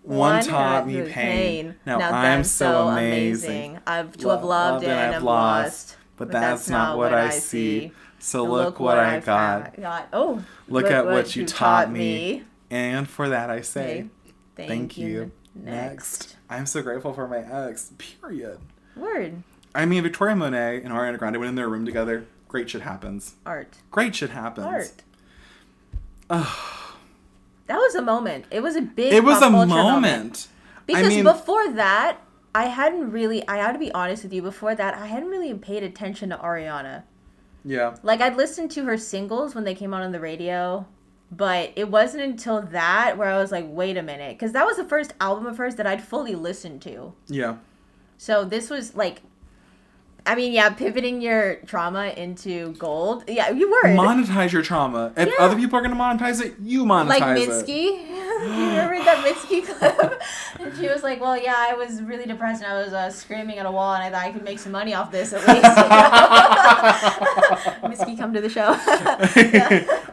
One taught me pain. Now I'm so amazing. I've loved and I've lost. But that's not what I see. So look what I got. Oh, look at what you taught me. And for that I say, thank you. Next. I'm so grateful for my ex. Period. Word. I mean, Victoria Monet and Ariana Grande went in their room together. Great shit happens. Art. Great shit happens. Art. That was a moment. It was a big It was a moment. Because before that, I had to be honest with you, before that, I hadn't really paid attention to Ariana. Yeah. Like, I'd listened to her singles when they came out on the radio, but it wasn't until that where I was like, wait a minute. Because that was the first album of hers that I'd fully listened to. Yeah. So this was like, I mean, yeah, pivoting your trauma into gold. Yeah, you were. Monetize your trauma. If other people are going to monetize it, you monetize like Mitski. You remember that Mitski clip? And she was like, well, yeah, I was really depressed and I was screaming at a wall and I thought I could make some money off this at least. Mitski, come to the show.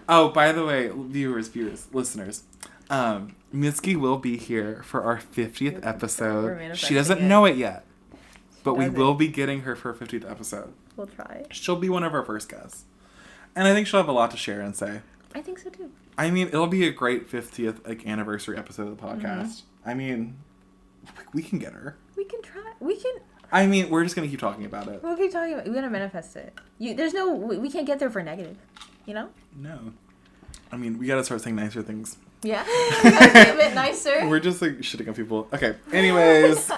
Oh, by the way, viewers, listeners, Mitski will be here for our 50th episode. She doesn't know it yet. But we will be getting her for her 50th episode. We'll try. She'll be one of our first guests. And I think she'll have a lot to share and say. I think so too. I mean, it'll be a great 50th anniversary episode of the podcast. Mm-hmm. I mean, we can get her. We can try. We can. I mean, we're just going to keep talking about it. We'll keep talking about it. We're going to manifest it. We can't get there for negative. You know? No. I mean, we got to start saying nicer things. Yeah. We got to be a bit nicer. We're just like shitting on people. Okay. Anyways.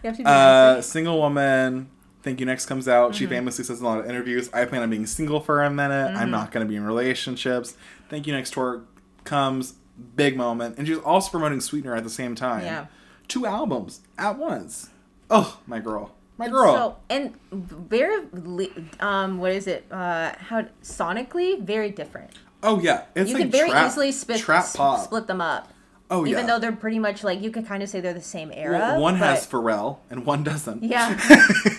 We have to be nicer. Single woman. Thank You Next comes out. She famously says in a lot of interviews, I plan on being single for a minute. I'm not going to be in relationships. Thank You Next tour comes. Big moment. And she's also promoting Sweetener at the same time. Yeah. 2 albums at once. Oh, my girl. My girl. So, and very, what is it? How sonically, very different. Oh, yeah. It's you like can very easily split them up. Oh, yeah. Even though they're pretty much like, you could kind of say they're the same era. Well, one has Pharrell and one doesn't. Yeah.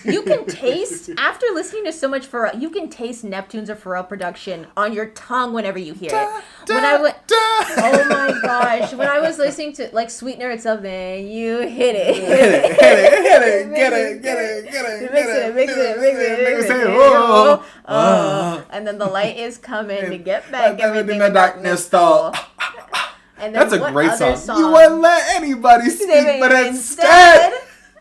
You can taste, after listening to so much Pharrell, you can taste Neptune's or Pharrell production on your tongue whenever you hear it. Oh my gosh. When I was listening to like Sweetener itself, then you hit it. Hit it. Get it. Mix it. Oh. And then the light is coming to get back everything the darkness stole. And that's a great song. You wouldn't let anybody speak, but instead...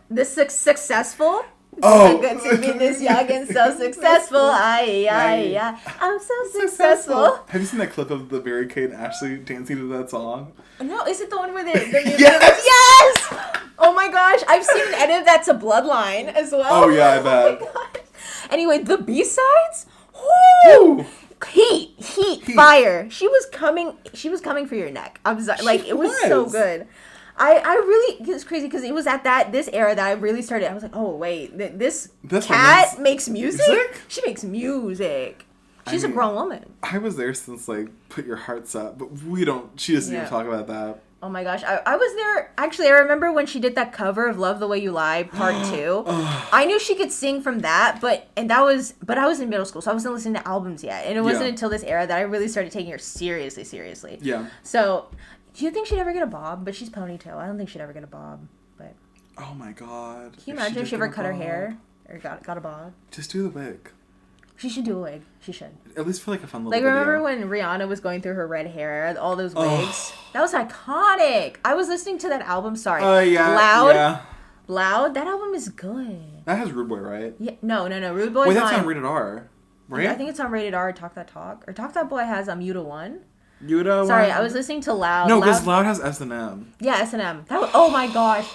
The successful? Oh. So good to be this young and so successful. I'm so successful. Have you seen that clip of the Barricade and Ashley dancing to that song? No, is it the one where the music... Yes! Oh my gosh, I've seen an edit that's a Bloodline as well. Oh yeah, I bet. Oh my gosh. Anyway, the B-sides? Woo! Heat, fire. She was coming for your neck. I'm sorry. Like, it was so good. I really, it's crazy because it was at this era that I really started. I was like, oh wait, this cat makes music? She makes music. She's a grown woman. I was there since like Put Your Hearts Up, but she doesn't even talk about that. Oh my gosh. I was there. Actually, I remember when she did that cover of Love the Way You Lie, Part 2. I knew she could sing from that, but I was in middle school, so I wasn't listening to albums yet. And it wasn't until this era that I really started taking her seriously. Yeah. So, do you think she'd ever get a bob? But she's ponytail. I don't think she'd ever get a bob. But oh my god. Can you imagine if she ever cut her hair? Or got a bob? Just do the wig. She should do a wig. She should. At least for like a fun little remember when Rihanna was going through her red hair, all those wigs? That was iconic. I was listening to that album, sorry. Yeah. Loud. Yeah. Loud? That album is good. That has Rude Boy, right? Yeah. No. Rude Boy. Wait, that's on Rated R, right? Yeah, I think it's on Rated R, Talk That Talk. Or Talk That Boy has Yuta 1. Yuta 1? Sorry, I was listening to Loud. No, because Loud has S&M. Yeah, S&M. Oh my gosh.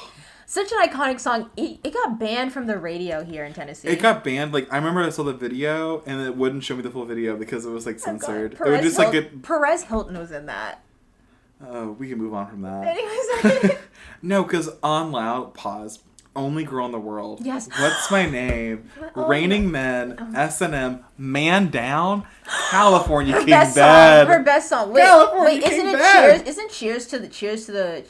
Such an iconic song. It got banned from the radio here in Tennessee. It got banned. Like, I remember I saw the video, and it wouldn't show me the full video because it was, like, censored. It was just, like, Perez Hilton was in that. Oh, we can move on from that. Anyways. No, because on Loud, pause. Only Girl in the World. Yes. What's My Name? Raining Men. S&M. Man Down. California King Bed. Her best song. Wait, isn't it Cheers? Isn't Cheers to the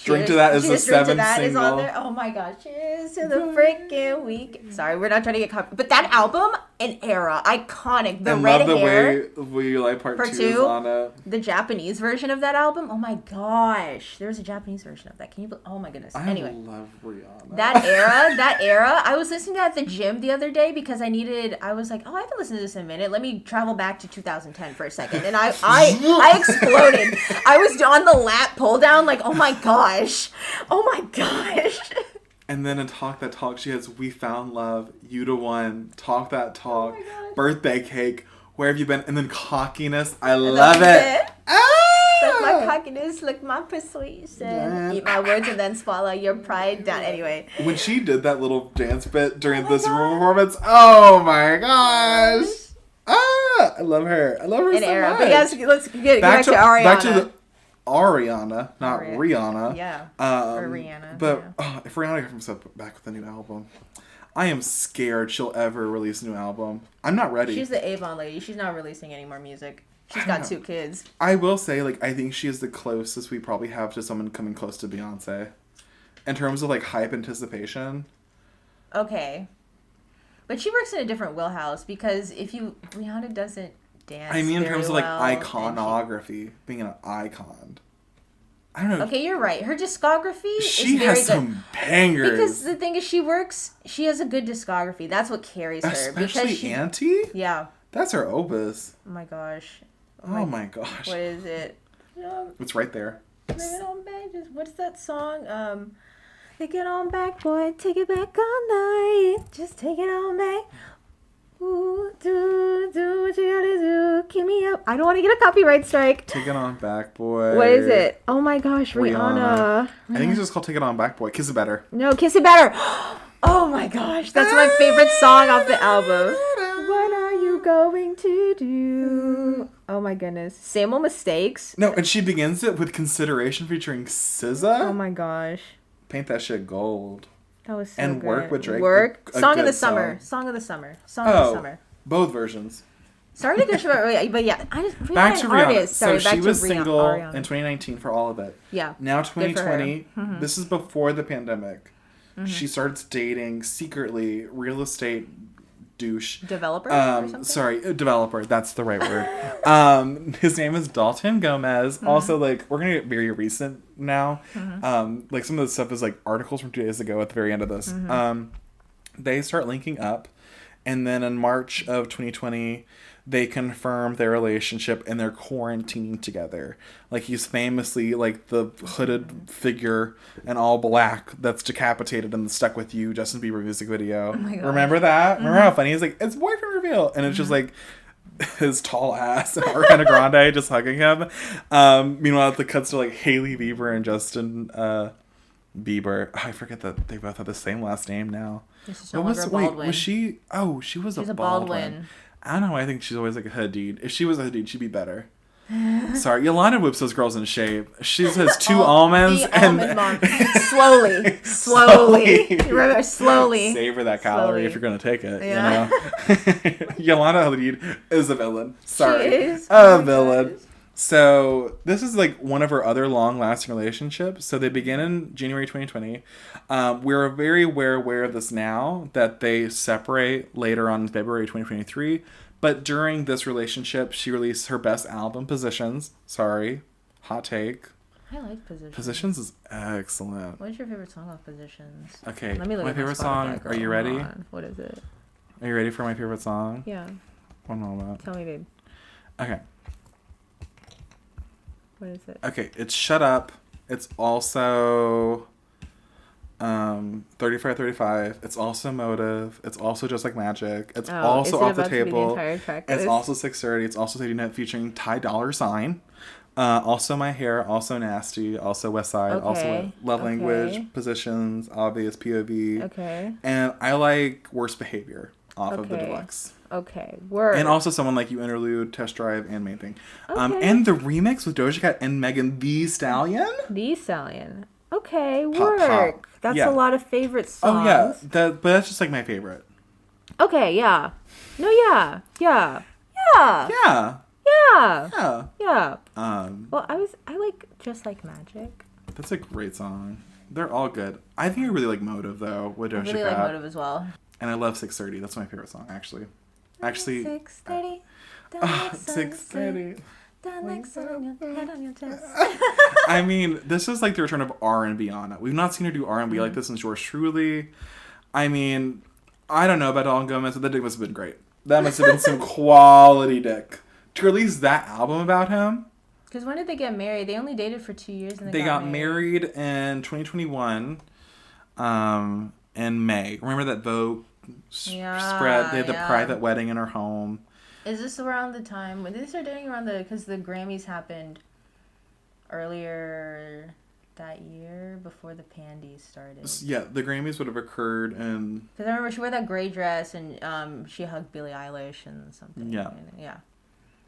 Drink to That is the seventh single. Is on there. Oh my gosh. Cheers to the freaking week. Sorry, we're not trying to get caught. But that album, an era. Iconic. The red hair. Love the Way You Lie Part 2 is on it. The Japanese version of that album. Oh my gosh. There was a Japanese version of that. Can you believe? Oh my goodness. Anyway. I love Rihanna. That era. I was listening to that at the gym the other day because I was like, oh, I haven't listened to this in a minute. Let me travel back to 2010 for a second. And I exploded. I was on the lap pull down like, oh my gosh. And then in Talk That Talk, she has We Found Love, You to One, Talk That Talk, Birthday Cake, Where Have You Been? And then Cockiness. I love it. Like my cockiness, like my persuasion. Eat my words and then swallow your pride down. Anyway. When she did that little dance bit during this performance, oh my gosh. I love her. I love her so much. But yes, let's get back to Ariana. Back to Ariana, not Rihanna. Yeah. Or Rihanna. But if Rihanna comes back with a new album, I am scared she'll ever release a new album. I'm not ready. She's the Avon lady. She's not releasing any more music. She's got 2 kids. I will say, I think she is the closest we probably have to someone coming close to Beyonce. In terms of, hype anticipation. Okay. But she works in a different wheelhouse because Rihanna doesn't dance. I mean, in terms of, well, iconography, being an icon. I don't know. Okay, you're right. Her discography is she very has some bangers. Because the thing is, she has a good discography. That's what carries her. Especially Auntie? Yeah. That's her opus. Oh my gosh. Oh my gosh. What is it? It's right there. What's that song? Take it on back, boy. Take it back all night. Just take it on back. Ooh, do what you gotta do. Keep me up. I don't want to get a copyright strike. Take it on back, boy. What is it? Oh my gosh, Rihanna. I think it's just called Take It On Back, Boy. Kiss It Better. No, Kiss It Better. Oh my gosh, that's my favorite song off the album. What are you going to do? Oh my goodness. Same Old Mistakes. No, and she begins it with Consideration featuring SZA. Oh my gosh. Paint that shit gold. That was so and good. Work with Drake. Song of the Summer. Both versions. Sorry to go short, but yeah. Back to Rihanna. Artist. Sorry, so she was single Ariana. in 2019 for all of it. Yeah. Now 2020, this is before the pandemic. Mm-hmm. She starts dating secretly real estate douche. Developer or something? Sorry, developer. That's the right word. His name is Dalton Gomez. Mm-hmm. Also, we're going to get very recent now. Mm-hmm. Some of the stuff is, articles from 2 days ago at the very end of this. Mm-hmm. They start linking up. And then in March of 2020, they confirm their relationship and they're quarantining together. He's famously, the hooded figure in all black that's decapitated in the Stuck With You Justin Bieber music video. Oh my God. Remember that? Mm-hmm. Remember how funny? He's like, it's boyfriend reveal. And it's just his tall ass and Ariana Grande just hugging him. Meanwhile, the cuts to Hailey Bieber and Justin Bieber. Oh, I forget that they both have the same last name now. This is no longer Baldwin. Was she? Oh, she's a Baldwin. I don't know why I think she's always a Hadid. If she was a Hadid, she'd be better. Sorry, Yolanda whips those girls in shape. She has 2 almonds and slowly. Remember, slowly. Savor that calorie if you're gonna take it. Yeah. You know? Yolanda Hadid is a villain. Sorry, she is a villain. Goodness. So this is one of her other long-lasting relationships. So they begin in January 2020. We're very aware of this now that they separate later on in February 2023. But during this relationship, she released her best album, Positions. Sorry, hot take. I like Positions. Positions is excellent. What's your favorite song off Positions? Okay, let me look at my favorite song. Are you ready? What is it? Are you ready for my favorite song? Yeah. One moment. Tell me, babe. Okay. What is it? Okay, it's Shut Up. It's also 3535. It's also Motive. It's also Just Like Magic. It's also Off the Table. It's also 630. It's also Sadie Net featuring Ty Dolla $ign. Also My Hair. Also Nasty. Also West Side. Okay. Also Love Language. Positions. Obvious POV. Okay. And I like Worst Behavior off of the deluxe. Okay, word. And also Someone Like You interlude, Test Drive, and Main Thing. Okay. And the remix with Doja Cat and Megan Thee Stallion. The Stallion. Okay, work. That's a lot of favorite songs. Oh yeah, but that's just like my favorite. Okay, yeah. No, yeah. Yeah. Yeah. Yeah. Yeah. Yeah. Yeah. Well, I like Just Like Magic. That's a great song. They're all good. I think I really like Motive though with Doja Cat. I really like Motive as well. And I love 6:30. That's my favorite song actually. 6:30. 6:30. Down like sun on your head on your chest. I mean, this is like the return of R&B on it. We've not seen her do R&B like this since yours truly. I mean, I don't know about Dawn Gomez, but that dick must have been great. That must have been some quality dick. To release that album about him. Because when did they get married? They only dated for 2 years and they got married in 2021 in May. Remember that Vogue spread? They had the private wedding in her home. Is this around the time when they started dating because the Grammys happened earlier that year before the Pandies started? Yeah, the Grammys would have occurred in... Because I remember she wore that gray dress and she hugged Billie Eilish and something. Yeah. Yeah.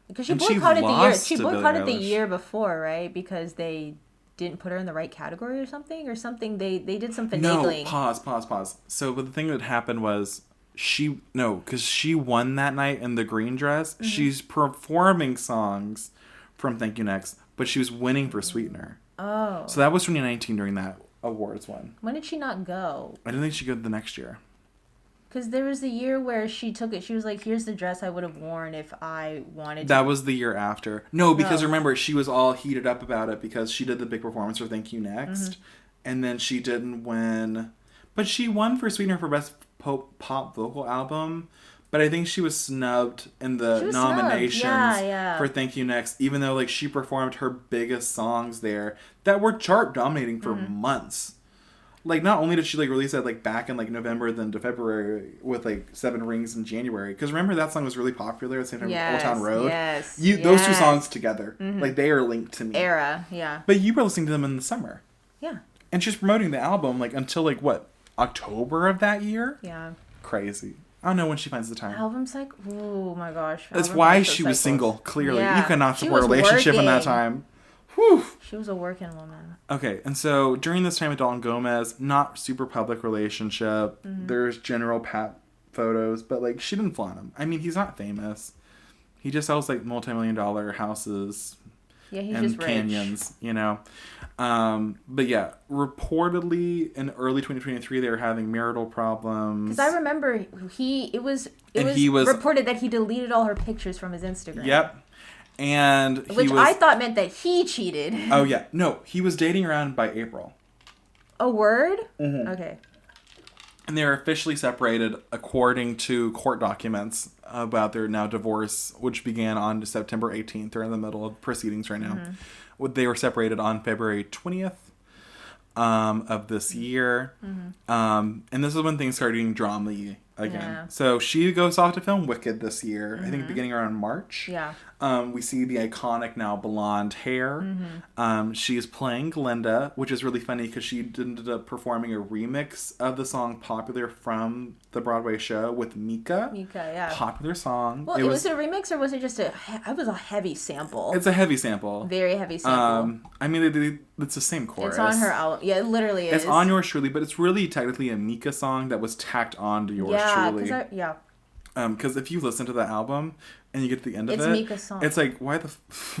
Because she boycotted the year. She boycotted the Eilish. year before, right? Because they didn't put her in the right category or something. They did some finagling. No, pause. So the thing that happened was because she won that night in the green dress. Mm-hmm. She's performing songs from Thank You Next, but she was winning for Sweetener. Oh. So that was 2019 during that awards one. When did she not go? I don't think she did the next year. Because there was the year where she took it. She was like, here's the dress I would have worn if I wanted to. That was the year after. No, because remember, she was all heated up about it because she did the big performance for Thank You Next. Mm-hmm. And then she didn't win. But she won for Sweetener for Best Pop Vocal Album. But I think she was snubbed in the nominations for Thank You Next. Even though like she performed her biggest songs there that were chart dominating for months. Like, not only did she, like, release that, like, back in, like, November then to February with, like, 7 Rings in January. Because remember that song was really popular at the same time with Old Town Road? Yes, Those two songs together. Mm-hmm. Like, they are linked to me. Yeah. But you were listening to them in the summer. Yeah. And she's promoting the album, like, until, like, what? October of that year? Yeah. Crazy. I don't know when she finds the time. Album's like, oh, my gosh. That's why she was single, clearly. Yeah. You cannot support a relationship in that time. Whew. She was a working woman. Okay, and so during this time with Dawn Gomez, not super public relationship. Mm-hmm. There's general pat photos, but like she didn't flaunt him. I mean, he's not famous. He just sells like multi-million-dollar houses he's and just canyons, you know. But yeah, reportedly in early 2023 they were having marital problems. Because I remember it was reported that he deleted all her pictures from his Instagram. Yep. Which I thought meant that he cheated. Oh, yeah. No, he was dating around by April. A word? Mm-hmm. Okay. And they were officially separated according to court documents about their now divorce, which began on September 18th. They're in the middle of proceedings right now. Mm-hmm. They were separated on February 20th of this year. Mm-hmm. And this is when things started getting drama-y again. Yeah. So she goes off to film Wicked this year, I think beginning around March. Yeah. We see the iconic now blonde hair. Mm-hmm. She is playing Glinda, which is really funny because she ended up performing a remix of the song Popular from the Broadway show with Mika. Yeah. Popular song. Well, was it a remix or was it just it was a heavy sample? It's a heavy sample. Very heavy sample. I mean, it's the same chorus. It's on her album. Yeah, it literally is. It's on Yours Truly, but it's really technically a Mika song that was tacked on to Yours Truly. Because if you listen to the album and you get to the end of it, it's Mika's song. It's like, why the...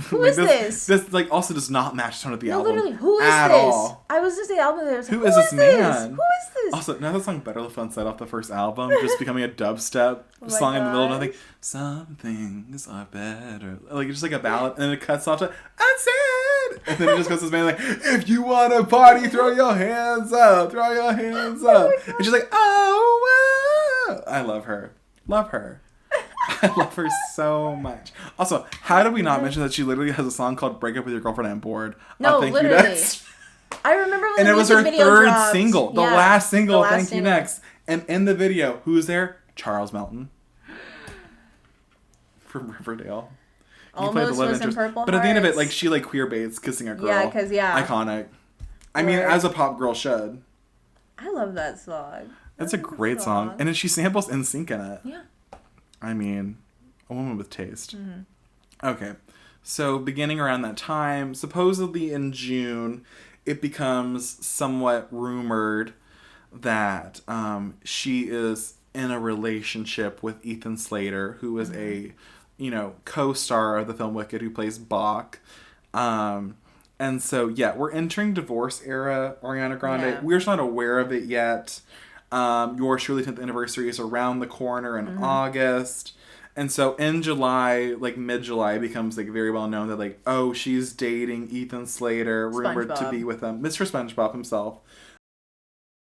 Who is this? This like also does not match the tone of the album. Literally, who is at this? All. I was just the album there. Who is this man? Who is this? Also, now the song Better the Fun Set off the first album, just becoming a dubstep song in the middle of nothing. Some things are better. Like, it's just like a ballad, and then it cuts off to, I said! And then it just goes this man like, if you want to party, throw your hands up, throw your hands up. And she's like, oh, wow. I love her. Love her. I love her so much. Also, how did we not mention that she literally has a song called "Break Up with Your Girlfriend I'm Bored"? No, literally. I remember when and the it was her third dropped. single, the last single. Thank You Next. And in the video, who's there? Charles Melton from Riverdale. Almost was in Purple But at the end of it, like she like queer baits kissing a girl. Yeah, because iconic. I mean, as a pop girl should. I love that song. That's a great song, and then she samples NSYNC in it. Yeah. I mean, a woman with taste. Mm-hmm. Okay. So, beginning around that time, supposedly in June, it becomes somewhat rumored that she is in a relationship with Ethan Slater, who is a, co-star of the film Wicked, who plays Bach. And so, we're entering divorce era, Ariana Grande. Yeah. We're just not aware of it yet. Your Truly 10th anniversary is around the corner in August. And so in July, like mid-July, it becomes like very well known that like, oh, she's dating Ethan Slater, rumored to be with him. Mr. SpongeBob himself.